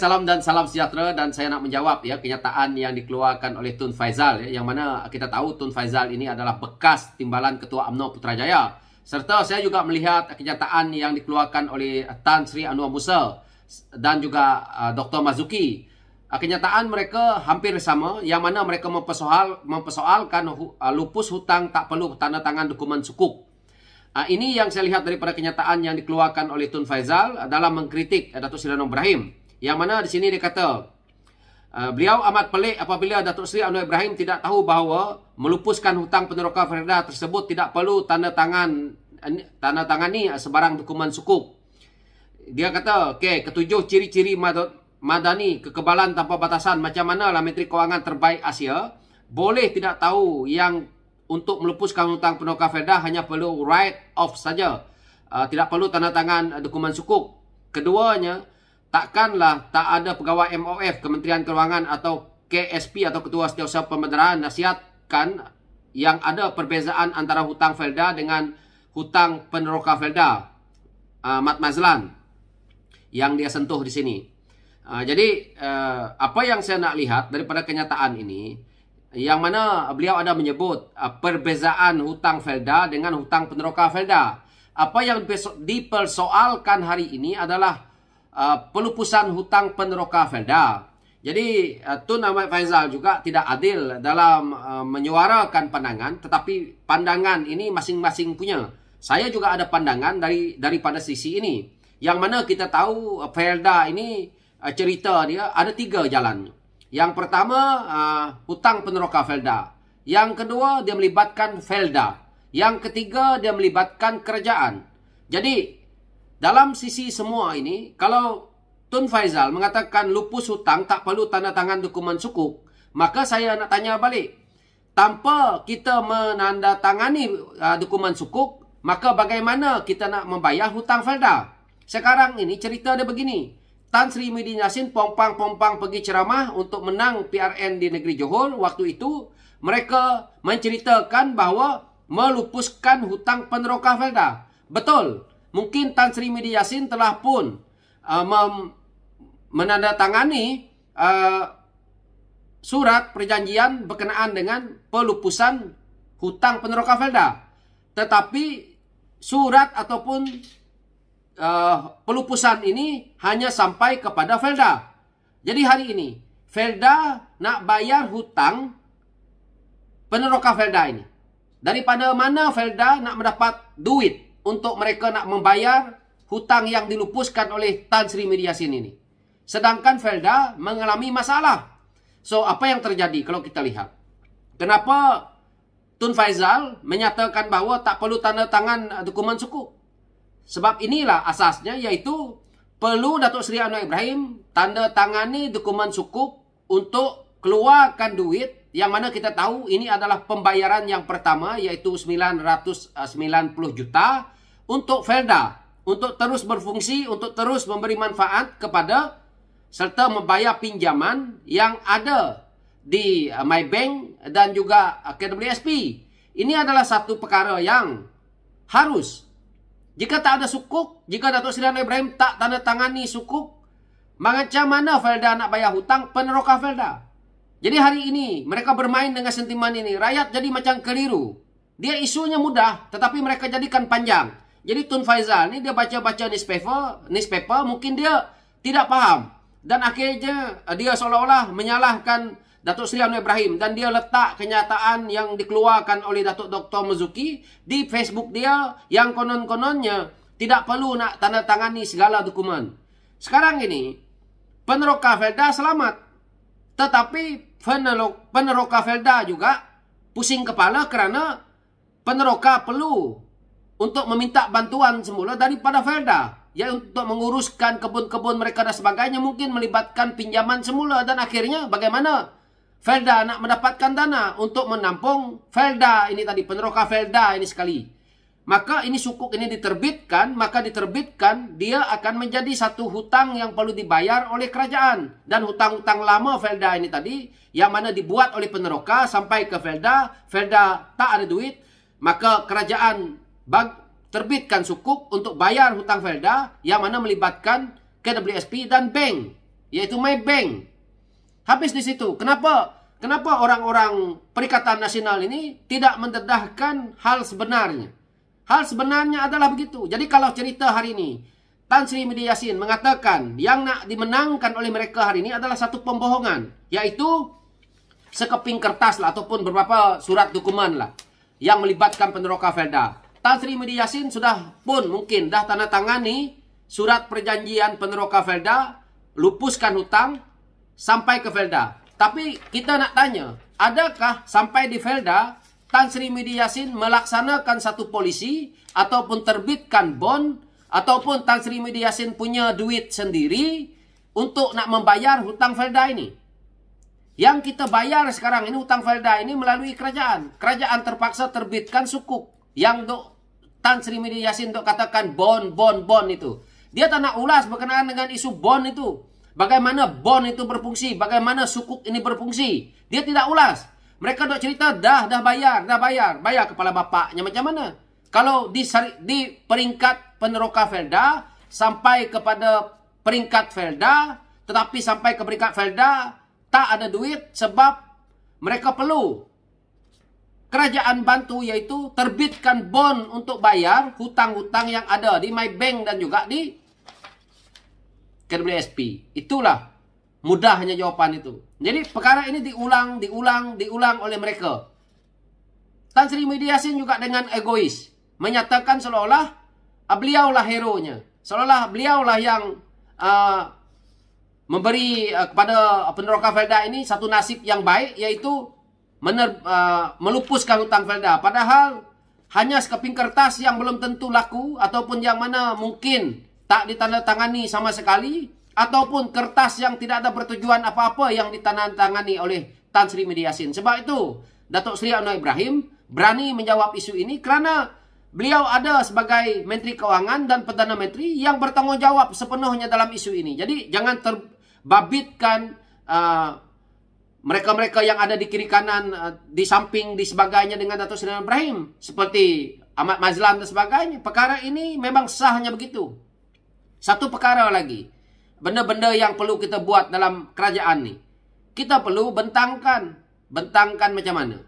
Salam dan salam sejahtera, dan saya nak menjawab ya kenyataan yang dikeluarkan oleh Tun Faizal ya, yang mana kita tahu Tun Faizal ini adalah bekas timbalan Ketua UMNO Putrajaya. Serta saya juga melihat kenyataan yang dikeluarkan oleh Tan Sri Anwar Musa dan juga Dr. Mazuki. Kenyataan mereka hampir sama, yang mana mereka mempersoalkan lupus hutang tak perlu tanda tangan dokumen sukuk. Ini yang saya lihat daripada kenyataan yang dikeluarkan oleh Tun Faizal dalam mengkritik Datuk Seri Anwar Ibrahim. Yang mana di sini dia kata, beliau amat pelik apabila Datuk Seri Anwar Ibrahim tidak tahu bahawa melupuskan hutang peneroka Felda tersebut tidak perlu tanda tangani sebarang dokumen sukuk. Dia kata, ketujuh ciri-ciri madani kekebalan tanpa batasan, macam mana lah Menteri Kewangan terbaik Asia boleh tidak tahu yang untuk melupuskan hutang peneroka Felda hanya perlu write off saja, tidak perlu tanda tangan dokumen sukuk. Keduanya, takkanlah tak ada pegawai MOF, Kementerian Kewangan atau KSP atau Ketua Setiausaha Pembenaran nasihatkan yang ada perbezaan antara hutang Felda dengan hutang peneroka Felda. Mat Mazlan yang dia sentuh di sini. Jadi apa yang saya nak lihat daripada kenyataan ini, yang mana beliau ada menyebut perbezaan hutang Felda dengan hutang peneroka Felda. Apa yang dipersoalkan hari ini adalah pelupusan hutang peneroka Felda. Jadi Tun Ahmad Faizal juga tidak adil dalam menyuarakan pandangan, tetapi pandangan ini masing-masing punya. Saya juga ada pandangan daripada sisi ini, yang mana kita tahu Felda ini cerita dia ada 3 jalan. Yang pertama, hutang peneroka Felda. Yang kedua, dia melibatkan Felda. Yang ketiga, dia melibatkan kerajaan. Jadi dalam sisi semua ini, kalau Tun Faizal mengatakan lupus hutang tak perlu tanda tangan dokumen sukuk, maka saya nak tanya balik. Tanpa kita menandatangani dokumen sukuk, maka bagaimana kita nak membayar hutang Felda? Sekarang ini cerita dia begini. Tan Sri Muhyiddin Yassin pompang-pompang pergi ceramah untuk menang PRN di negeri Johor. Waktu itu mereka menceritakan bahawa melupuskan hutang peneroka Felda. Betul. Mungkin Tan Sri Muhyiddin Yassin telah pun menandatangani surat perjanjian berkenaan dengan pelupusan hutang peneroka Felda. Tetapi surat ataupun pelupusan ini hanya sampai kepada Felda. Jadi hari ini Felda nak bayar hutang peneroka Felda ini. Daripada mana Felda nak mendapat duit untuk mereka nak membayar hutang yang dilupuskan oleh Tan Sri Muhyiddin Yassin ini? Sedangkan Felda mengalami masalah. So, apa yang terjadi kalau kita lihat? Kenapa Tun Faizal menyatakan bahawa tak perlu tanda tangan dokumen sukuk? Sebab inilah asasnya, iaitu perlu Datuk Seri Anwar Ibrahim tanda tangani dokumen sukuk untuk keluarkan duit, yang mana kita tahu ini adalah pembayaran yang pertama, iaitu 990 juta untuk Felda, untuk terus berfungsi, untuk terus memberi manfaat kepada serta membayar pinjaman yang ada di MyBank dan juga KWSP. Ini adalah satu perkara yang harus. Jika tak ada sukuk, jika Datuk Seri Anwar Ibrahim tak tanda tangani sukuk, macam mana Felda nak bayar hutang peneroka Felda? Jadi hari ini mereka bermain dengan sentimen ini. Rakyat jadi macam keliru. Dia isunya mudah, tetapi mereka jadikan panjang. Jadi Tun Faizal ni dia baca-baca newspaper, mungkin dia tidak faham. Dan akhirnya dia seolah-olah menyalahkan Datuk Seri Anwar Ibrahim, dan dia letak kenyataan yang dikeluarkan oleh Datuk Dr. Mazuki di Facebook dia, yang konon-kononnya tidak perlu nak tanda tangani segala dokumen. Sekarang ini peneroka Felda selamat, tetapi peneroka Felda juga pusing kepala kerana peneroka perlu untuk meminta bantuan semula daripada Felda, ya, untuk menguruskan kebun-kebun mereka dan sebagainya, mungkin melibatkan pinjaman semula, dan akhirnya bagaimana Felda nak mendapatkan dana untuk menampung Felda ini tadi, peneroka Felda ini sekali. Maka ini sukuk ini diterbitkan, maka diterbitkan dia akan menjadi satu hutang yang perlu dibayar oleh kerajaan. Dan hutang-hutang lama Felda ini tadi, yang mana dibuat oleh peneroka sampai ke Felda, Felda tak ada duit, maka kerajaan terbitkan sukuk untuk bayar hutang Felda, yang mana melibatkan KWSP dan bank. yaitu Maybank. Habis di situ. Kenapa orang-orang Perikatan Nasional ini tidak mendedahkan hal sebenarnya? Hal sebenarnya adalah begitu. Jadi kalau cerita hari ini, Tan Sri Media Yassin mengatakan yang nak dimenangkan oleh mereka hari ini adalah satu pembohongan, yaitu sekeping kertas lah, ataupun beberapa surat dokumen lah yang melibatkan Peneroka Felda. Tan Sri Media Yassin sudah pun mungkin dah tanda tangani surat perjanjian Peneroka Felda, lupuskan hutang sampai ke Felda. Tapi kita nak tanya, adakah sampai di Felda Tan Sri Media Yassin melaksanakan satu polisi ataupun terbitkan bond, ataupun Tan Sri Media Yassin punya duit sendiri untuk nak membayar hutang Felda ini? Yang kita bayar sekarang ini hutang Felda ini melalui kerajaan. Kerajaan terpaksa terbitkan sukuk. Yang Tan Sri Media Yassin katakan bond itu. Dia tak nak ulas berkenaan dengan isu bond itu. Bagaimana bond itu berfungsi, bagaimana sukuk ini berfungsi. Dia tidak ulas. Mereka cerita dah bayar. Bayar kepala bapaknya macam mana? Kalau di peringkat Peneroka Felda sampai kepada peringkat Felda, tetapi sampai ke peringkat Felda tak ada duit sebab mereka perlu kerajaan bantu, yaitu terbitkan bond untuk bayar hutang-hutang yang ada di Maybank dan juga di KWSP. Itulah mudahnya jawapan itu. Jadi perkara ini diulang oleh mereka. Tan Sri Media Yassin juga dengan egois menyatakan seolah-olah beliaulah hero-nya. Seolah-olah beliaulah yang memberi kepada Peneroka Felda ini satu nasib yang baik, yaitu melupuskan hutang Felda. Padahal hanya sekeping kertas yang belum tentu laku, ataupun yang mana mungkin tak ditandatangani sama sekali, ataupun kertas yang tidak ada bertujuan apa-apa yang ditandatangani oleh Tan Sri Media Yassin. Sebab itu Datuk Seri Anwar Ibrahim berani menjawab isu ini kerana beliau ada sebagai Menteri Keuangan dan Perdana Menteri yang bertanggungjawab sepenuhnya dalam isu ini. Jadi jangan terbabitkan mereka-mereka yang ada di kiri kanan, di samping, di sebagainya dengan Datuk Seri Anwar Ibrahim, seperti Ahmad Mazlan dan sebagainya. Perkara ini memang sahnya begitu. Satu perkara lagi, benda-benda yang perlu kita buat dalam kerajaan ni, kita perlu bentangkan macam mana.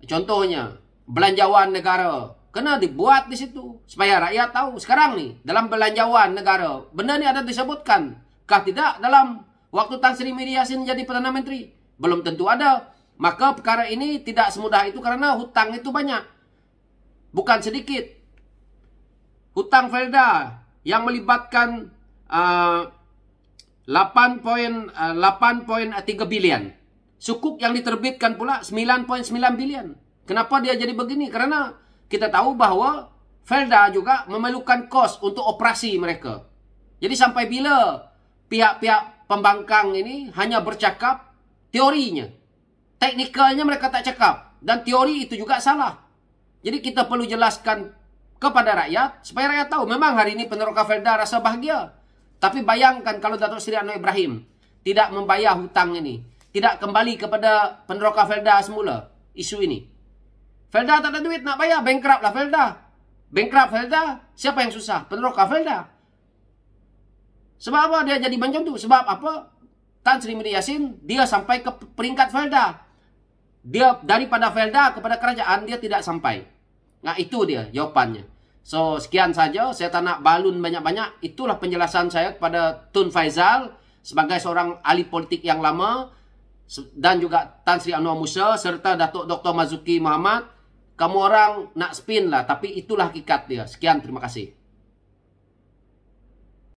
Contohnya, belanjawan negara kena dibuat di situ supaya rakyat tahu. Sekarang ni dalam belanjawan negara, benda ni ada disebutkan kah tidak dalam waktu Tan Sri Media Yassin jadi Perdana Menteri? Belum tentu ada. Maka perkara ini tidak semudah itu kerana hutang itu banyak, bukan sedikit. Hutang Felda yang melibatkan 8.3 bilion. Sukuk yang diterbitkan pula 9.9 bilion. Kenapa dia jadi begini? Kerana kita tahu bahawa Felda juga memerlukan kos untuk operasi mereka. Jadi sampai bila pihak-pihak pembangkang ini hanya bercakap teorinya, teknikalnya mereka tak cakap, dan teori itu juga salah. Jadi kita perlu jelaskan kepada rakyat supaya rakyat tahu memang hari ini Peneroka Felda rasa bahagia. Tapi bayangkan kalau Datuk Seri Anwar Ibrahim tidak membayar hutang ini, tidak kembali kepada Peneroka Felda semula isu ini. Felda tak ada duit nak bayar, bankrupt lah Felda. Bankrupt Felda, siapa yang susah? Peneroka Felda. Sebab apa dia jadi macam tu? Sebab apa? Tan Sri Media Yassin dia sampai ke peringkat Felda. Dia daripada Felda kepada kerajaan dia tidak sampai. Nah, itu dia jawapannya. So, sekian saja. Saya tak nak balun banyak-banyak. Itulah penjelasan saya kepada Tun Faizal sebagai seorang ahli politik yang lama, dan juga Tan Sri Anwar Musa serta Datuk Dr. Mazuki Muhammad. Kamu orang nak spin lah, tapi itulah hakikat dia. Sekian, terima kasih.